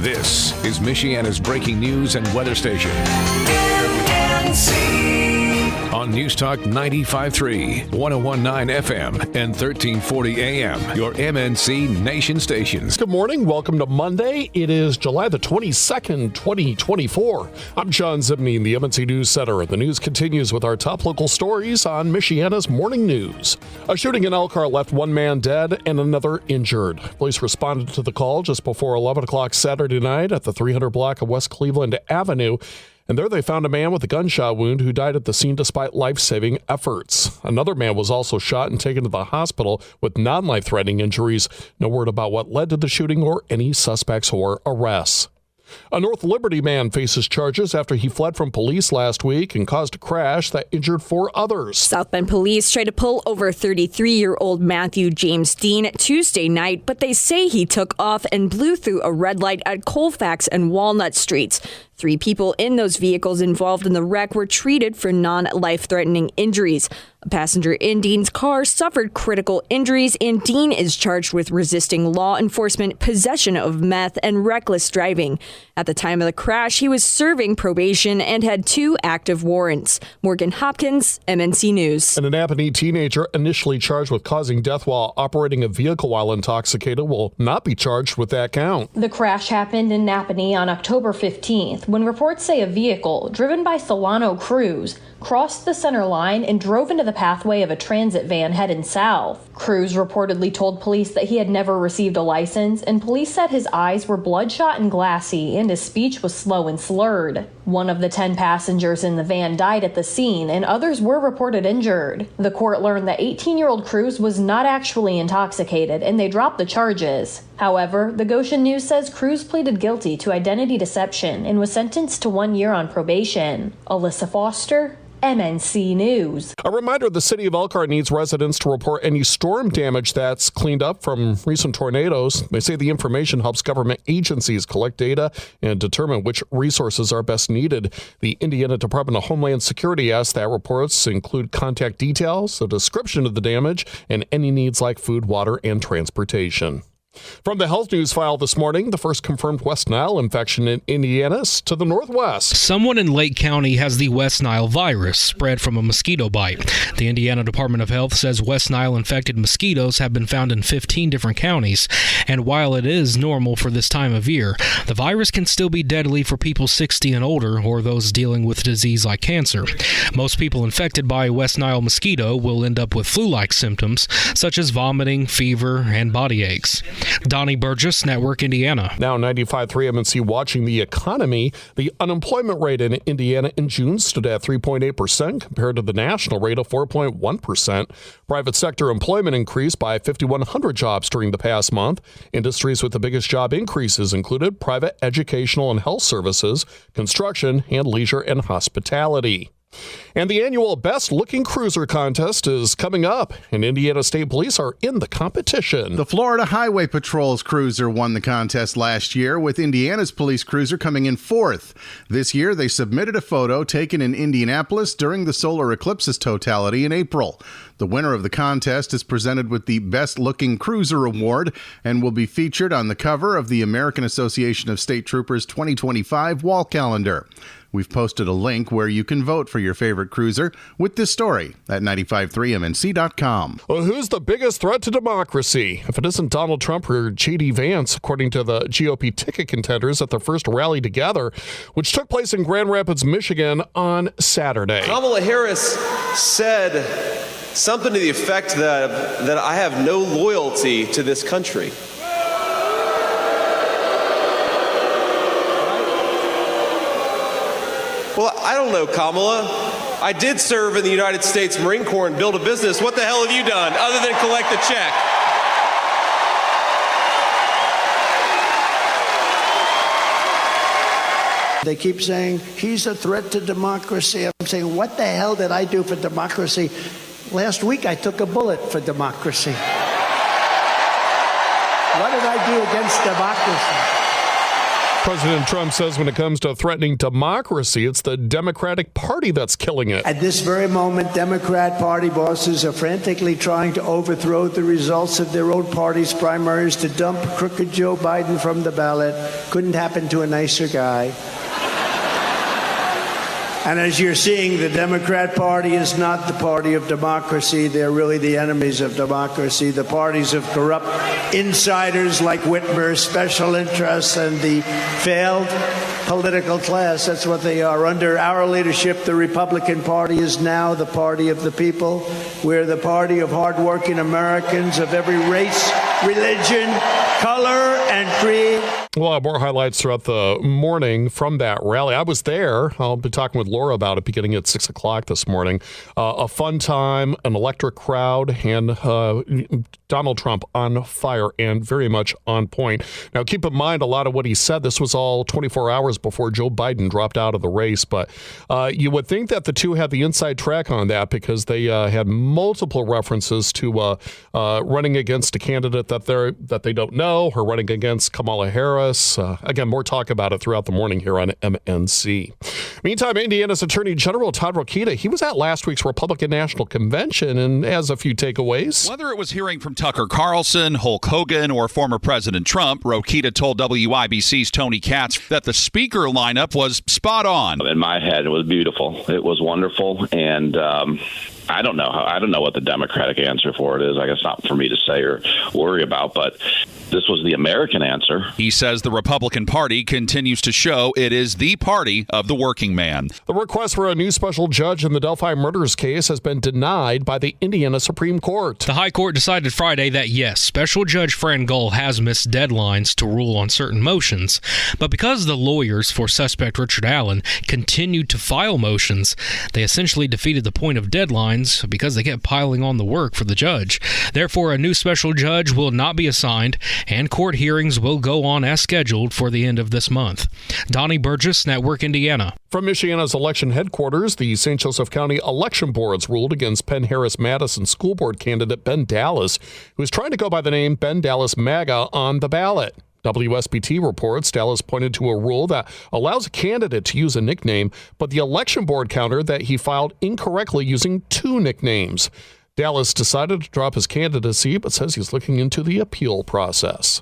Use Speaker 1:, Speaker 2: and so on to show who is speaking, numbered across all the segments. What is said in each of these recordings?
Speaker 1: This is Michiana's breaking news and weather station. MNC. On News Talk 95.3, 101.9 FM, and 1340 AM, your MNC Nation stations.
Speaker 2: Good morning. Welcome to Monday. It is July the 22nd, 2024. I'm John Zibney in the MNC News Center. The news continues with our top local stories on Michiana's Morning News. A shooting in Elkhart left one man dead and another injured. Police responded to the call just before 11 o'clock Saturday night at the 300 block of West Cleveland Avenue. And there they found a man with a gunshot wound who died at the scene despite life-saving efforts. Another man was also shot and taken to the hospital with non-life-threatening injuries. No word about what led to the shooting or any suspects or arrests. A North Liberty man faces charges after he fled from police last week and caused a crash that injured 4 others.
Speaker 3: South Bend police tried to pull over 33-year-old Matthew James Dean Tuesday night, but they say he took off and blew through a red light at Colfax and Walnut Streets. 3 people in those vehicles involved in the wreck were treated for non-life-threatening injuries. A passenger in Dean's car suffered critical injuries, and Dean is charged with resisting law enforcement, possession of meth, and reckless driving. At the time of the crash, he was serving probation and had 2 active warrants. Morgan Hopkins, MNC News.
Speaker 2: And an Napanee teenager initially charged with causing death while operating a vehicle while intoxicated will not be charged with that count.
Speaker 4: The crash happened in Napanee on October 15th when reports say a vehicle driven by Solano Cruz crossed the center line and drove into the pathway of a transit van heading south. Cruz reportedly told police that he had never received a license, and police said his eyes were bloodshot and glassy and his speech was slow and slurred. One of the 10 passengers in the van died at the scene, and others were reported injured. The court learned that 18-year-old Cruz was not actually intoxicated, and they dropped the charges. However, the Goshen News says Cruz pleaded guilty to identity deception and was sentenced to 1 year on probation. Alyssa Foster, MNC News.
Speaker 2: A reminder, the City of Elkhart needs residents to report any storm damage that's cleaned up from recent tornadoes. They say the information helps government agencies collect data and determine which resources are best needed. The Indiana Department of Homeland Security asked that reports include contact details, a description of the damage, and any needs like food, water, and transportation. From the health news file this morning, the first confirmed West Nile infection in Indiana to the northwest.
Speaker 5: Someone in Lake County has the West Nile virus spread from a mosquito bite. The Indiana Department of Health says West Nile infected mosquitoes have been found in 15 different counties. And while it is normal for this time of year, the virus can still be deadly for people 60 and older or those dealing with disease like cancer. Most people infected by West Nile mosquito will end up with flu-like symptoms such as vomiting, fever, and body aches. Donnie Burgess, Network Indiana.
Speaker 2: Now 95.3 MNC watching the economy. The unemployment rate in Indiana in June stood at 3.8% compared to the national rate of 4.1%. Private sector employment increased by 5,100 jobs during the past month. Industries with the biggest job increases included private educational and health services, construction, and leisure and hospitality. And the annual Best Looking Cruiser contest is coming up, and Indiana State Police are in the competition.
Speaker 6: The Florida Highway Patrol's cruiser won the contest last year, with Indiana's police cruiser coming in 4th. This year, they submitted a photo taken in Indianapolis during the solar eclipse's totality in April. The winner of the contest is presented with the Best Looking Cruiser Award and will be featured on the cover of the American Association of State Troopers 2025 wall calendar. We've posted a link where you can vote for your favorite cruiser with this story at 953mnc.com.
Speaker 2: Well, who's the biggest threat to democracy? If it isn't Donald Trump or J.D. Vance, according to the GOP ticket contenders at their first rally together, which took place in Grand Rapids, Michigan on Saturday.
Speaker 7: Kamala Harris said something to the effect that I have no loyalty to this country. Well, I don't know, Kamala. I did serve in the United States Marine Corps and build a business. What the hell have you done other than collect a check?
Speaker 8: They keep saying he's a threat to democracy. I'm saying, what the hell did I do for democracy? Last week I took a bullet for democracy. What did I do against democracy?
Speaker 2: President Trump says when it comes to threatening democracy, it's the Democratic Party that's killing it.
Speaker 8: At this very moment, Democrat Party bosses are frantically trying to overthrow the results of their own party's primaries to dump crooked Joe Biden from the ballot. Couldn't happen to a nicer guy. And as you're seeing, the Democrat Party is not the party of democracy. They're really the enemies of democracy, the parties of corrupt insiders like Whitmer, special interests, and the failed political class. That's what they are. Under our leadership, the Republican Party is now the party of the people. We're the party of hardworking Americans of every race, religion, color, and creed.
Speaker 2: We'll have more highlights throughout the morning from that rally. I was there. I'll be talking with Laura about it beginning at 6 o'clock this morning. A fun time, an electric crowd, and Donald Trump on fire and very much on point. Now, keep in mind, a lot of what he said, this was all 24 hours before Joe Biden dropped out of the race. But you would think that the two had the inside track on that because they had multiple references to running against a candidate that they don't know, or running against Kamala Harris. Again, more talk about it throughout the morning here on MNC. Meantime, Indiana's Attorney General Todd Rokita, he was at last week's Republican National Convention and has a few takeaways.
Speaker 9: Whether it was hearing from Tucker Carlson, Hulk Hogan, or former President Trump, Rokita told WIBC's Tony Katz that the speaker lineup was spot on.
Speaker 10: In my head, it was beautiful. It was wonderful, and I don't know what the Democratic answer for it is. I guess not for me to say or worry about, but this was the American answer.
Speaker 9: He says the Republican Party continues to show it is the party of the working man.
Speaker 2: The request for a new special judge in the Delphi murders case has been denied by the Indiana Supreme Court.
Speaker 5: The High Court decided Friday that, yes, Special Judge Fran Gull has missed deadlines to rule on certain motions, but because the lawyers for suspect Richard Allen continued to file motions, they essentially defeated the point of deadlines because they kept piling on the work for the judge. Therefore, a new special judge will not be assigned, and court hearings will go on as scheduled for the end of this month. Donnie Burgess, Network Indiana.
Speaker 2: From Michiana's election headquarters, the St. Joseph County Election Boards ruled against Penn Harris-Madison School Board candidate Ben Dallas, who is trying to go by the name Ben Dallas MAGA on the ballot. WSBT reports Dallas pointed to a rule that allows a candidate to use a nickname, but the election board countered that he filed incorrectly using two nicknames. Dallas decided to drop his candidacy, but says he's looking into the appeal process.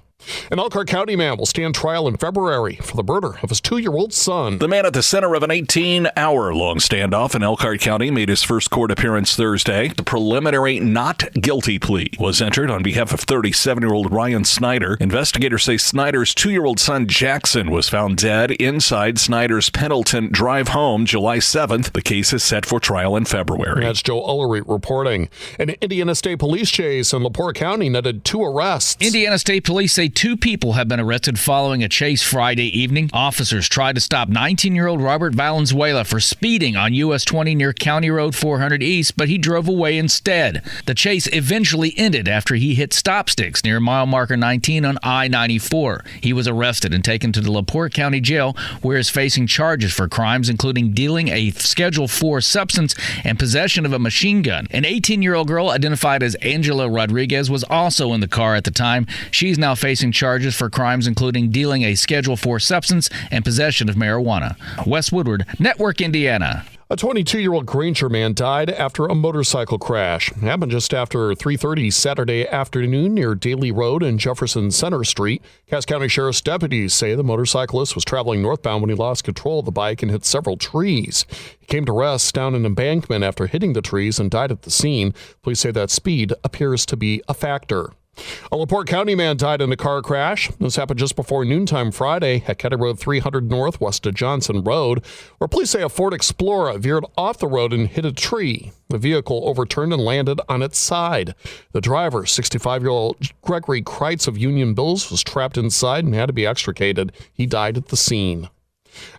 Speaker 2: An Elkhart County man will stand trial in February for the murder of his 2-year-old son.
Speaker 11: The man at the center of an 18-hour-long standoff in Elkhart County made his first court appearance Thursday. The preliminary not guilty plea was entered on behalf of 37-year-old Ryan Snyder. Investigators say Snyder's 2-year-old son Jackson was found dead inside Snyder's Pendleton drive home July 7th. The case is set for trial in February.
Speaker 2: That's Joe Ullerite reporting. An Indiana State Police chase in LaPorte County netted 2 arrests.
Speaker 12: Indiana State Police say 2 people have been arrested following a chase Friday evening. Officers tried to stop 19-year-old Robert Valenzuela for speeding on US 20 near County Road 400 East, but he drove away instead. The chase eventually ended after he hit stop sticks near mile marker 19 on I-94. He was arrested and taken to the LaPorte County Jail, where he's facing charges for crimes including dealing a Schedule 4 substance and possession of a machine gun. An 18-year-old girl identified as Angela Rodriguez was also in the car at the time. She's now facing charges for crimes including dealing a Schedule 4 substance and possession of marijuana. Wes Woodward, Network Indiana.
Speaker 2: A 22-year-old Granger man died after a motorcycle crash. It happened just after 3:30 Saturday afternoon near Daly Road and Jefferson Center Street. Cass County Sheriff's deputies say the motorcyclist was traveling northbound when he lost control of the bike and hit several trees. He came to rest down an embankment after hitting the trees and died at the scene. Police say that speed appears to be a factor. A LaPorte County man died in a car crash. This happened just before noontime Friday at County Road 300 North west of Johnson Road, where police say a Ford Explorer veered off the road and hit a tree. The vehicle overturned and landed on its side. The driver, 65-year-old Gregory Kreitz of Union Bills, was trapped inside and had to be extricated. He died at the scene.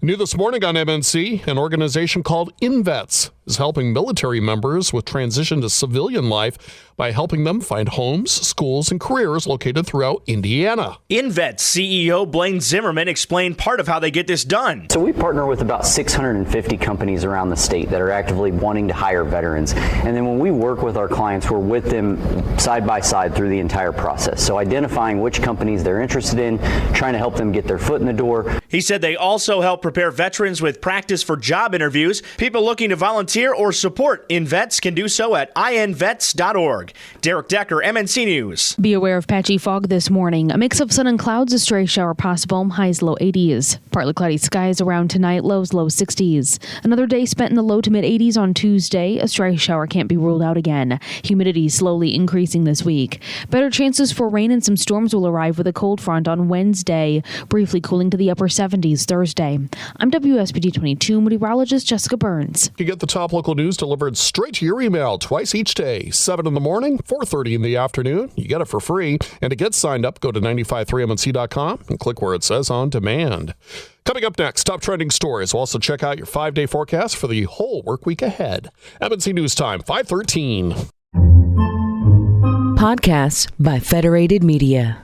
Speaker 2: New this morning on MNC, an organization called InVets is helping military members with transition to civilian life by helping them find homes, schools, and careers located throughout Indiana.
Speaker 13: InVets CEO Blaine Zimmerman explained part of how they get this done.
Speaker 14: So we partner with about 650 companies around the state that are actively wanting to hire veterans. And then when we work with our clients, we're with them side by side through the entire process. So identifying which companies they're interested in, trying to help them get their foot in the door.
Speaker 13: He said they also help prepare veterans with practice for job interviews. People looking to volunteer or support InVets can do so at invets.org. Derek Decker, MNC News.
Speaker 15: Be aware of patchy fog this morning. A mix of sun and clouds, a stray shower possible, highs low 80s. Partly cloudy skies around tonight, lows low 60s. Another day spent in the low to mid 80s on Tuesday. A stray shower can't be ruled out again. Humidity slowly increasing this week. Better chances for rain and some storms will arrive with a cold front on Wednesday, briefly cooling to the upper 70s Thursday. I'm WSBT 22 meteorologist Jessica Burns.
Speaker 2: You get the top local news delivered straight to your email twice each day, 7 in the morning, 4:30 in the afternoon. You get it for free. And to get signed up, go to 953mnc.com and click where it says on demand. Coming up next, top trending stories. We'll also check out your 5-day forecast for the whole work week ahead. MNC News Time, 5:13.
Speaker 16: Podcasts by Federated Media.